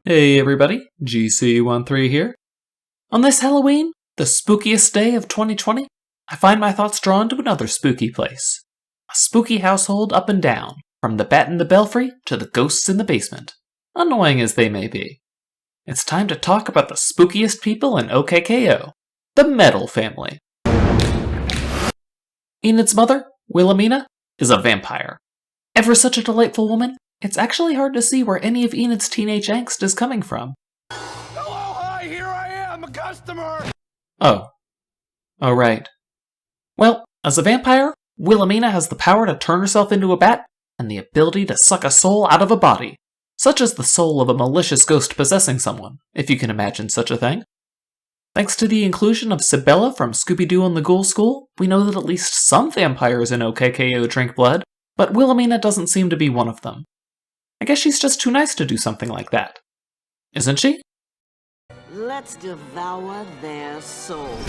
Hey everybody, GC13 here. On this Halloween, the spookiest day of 2020, I find my thoughts drawn to another spooky place. A spooky household up and down, from the bat in the belfry to the ghosts in the basement, annoying as they may be. It's time to talk about the spookiest people in OKKO, the Metal family. Enid's mother, Wilhamena, is a vampire. Ever such a delightful woman, it's actually hard to see where any of Enid's teenage angst is coming from. Hello, hi, here I am, a customer! Oh, right. Well, as a vampire, Wilhamena has the power to turn herself into a bat and the ability to suck a soul out of a body, such as the soul of a malicious ghost possessing someone, if you can imagine such a thing. Thanks to the inclusion of Sibella from Scooby-Doo and the Ghoul School, we know that at least some vampires in OKKO drink blood, but Wilhamena doesn't seem to be one of them. I guess she's just too nice to do something like that. Isn't she? Let's devour their souls.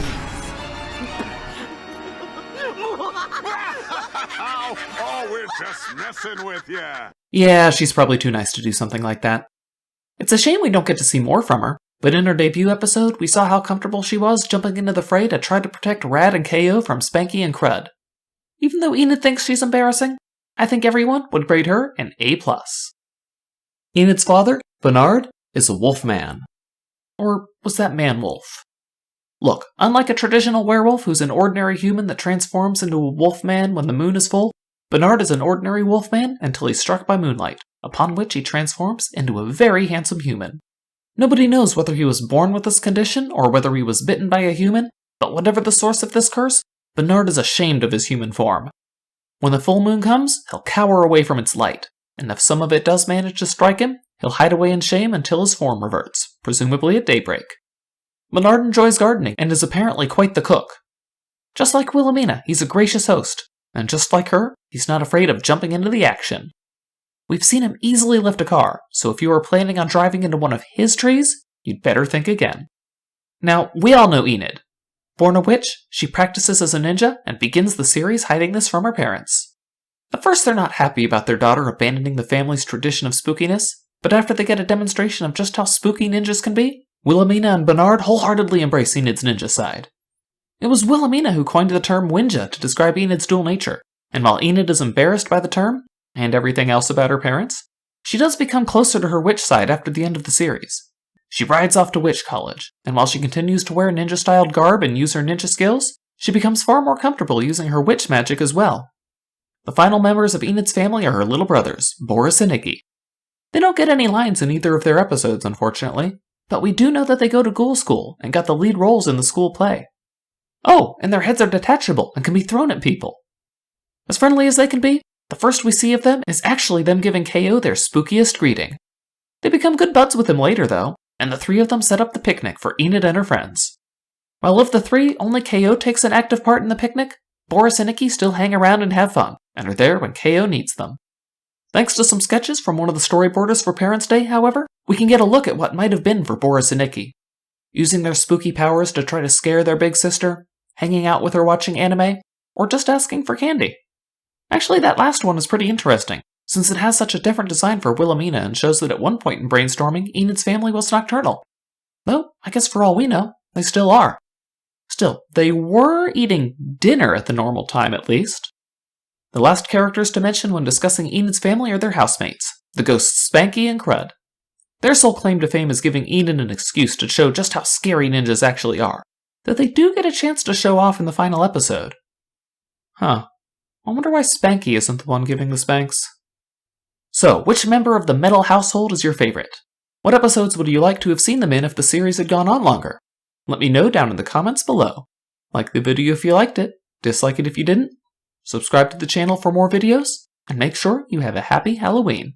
Oh, we're just messing with you. Yeah, she's probably too nice to do something like that. It's a shame we don't get to see more from her, but in her debut episode, we saw how comfortable she was jumping into the fray to try to protect Rad and KO from Spanky and Crud. Even though Enid thinks she's embarrassing, I think everyone would grade her an A+. Enid's father, Bernard, is a wolfman. Or was that man-wolf? Look, unlike a traditional werewolf who's an ordinary human that transforms into a wolfman when the moon is full, Bernard is an ordinary wolfman until he's struck by moonlight, upon which he transforms into a very handsome human. Nobody knows whether he was born with this condition or whether he was bitten by a human, but whatever the source of this curse, Bernard is ashamed of his human form. When the full moon comes, he'll cower away from its light, and if some of it does manage to strike him, he'll hide away in shame until his form reverts, presumably at daybreak. Bernard enjoys gardening and is apparently quite the cook. Just like Wilhamena, he's a gracious host, and just like her, he's not afraid of jumping into the action. We've seen him easily lift a car, so if you are planning on driving into one of his trees, you'd better think again. Now, we all know Enid. Born a witch, she practices as a ninja and begins the series hiding this from her parents. At first, they're not happy about their daughter abandoning the family's tradition of spookiness, but after they get a demonstration of just how spooky ninjas can be, Wilhamena and Bernard wholeheartedly embrace Enid's ninja side. It was Wilhamena who coined the term Winja to describe Enid's dual nature, and while Enid is embarrassed by the term, and everything else about her parents, she does become closer to her witch side after the end of the series. She rides off to witch college, and while she continues to wear ninja-styled garb and use her ninja skills, she becomes far more comfortable using her witch magic as well. The final members of Enid's family are her little brothers, Boris and Icky. They don't get any lines in either of their episodes, unfortunately, but we do know that they go to Ghoul School and got the lead roles in the school play. Oh, and their heads are detachable and can be thrown at people. As friendly as they can be, the first we see of them is actually them giving KO their spookiest greeting. They become good buds with him later, though, and the three of them set up the picnic for Enid and her friends. While of the three, only KO takes an active part in the picnic, Boris and Icky still hang around and have fun, and are there when KO needs them. Thanks to some sketches from one of the storyboarders for Parents' Day, however, we can get a look at what might have been for Boris and Icky. Using their spooky powers to try to scare their big sister, hanging out with her watching anime, or just asking for candy. Actually, that last one is pretty interesting, since it has such a different design for Wilhamena and shows that at one point in brainstorming, Enid's family was nocturnal. Though, I guess for all we know, they still are. Still, they were eating dinner at the normal time at least. The last characters to mention when discussing Enid's family are their housemates, the ghosts Spanky and Crud. Their sole claim to fame is giving Enid an excuse to show just how scary ninjas actually are, though they do get a chance to show off in the final episode. I wonder why Spanky isn't the one giving the spanks. So, which member of the Metal household is your favorite? What episodes would you like to have seen them in if the series had gone on longer? Let me know down in the comments below. Like the video if you liked it, dislike it if you didn't, subscribe to the channel for more videos, and make sure you have a happy Halloween.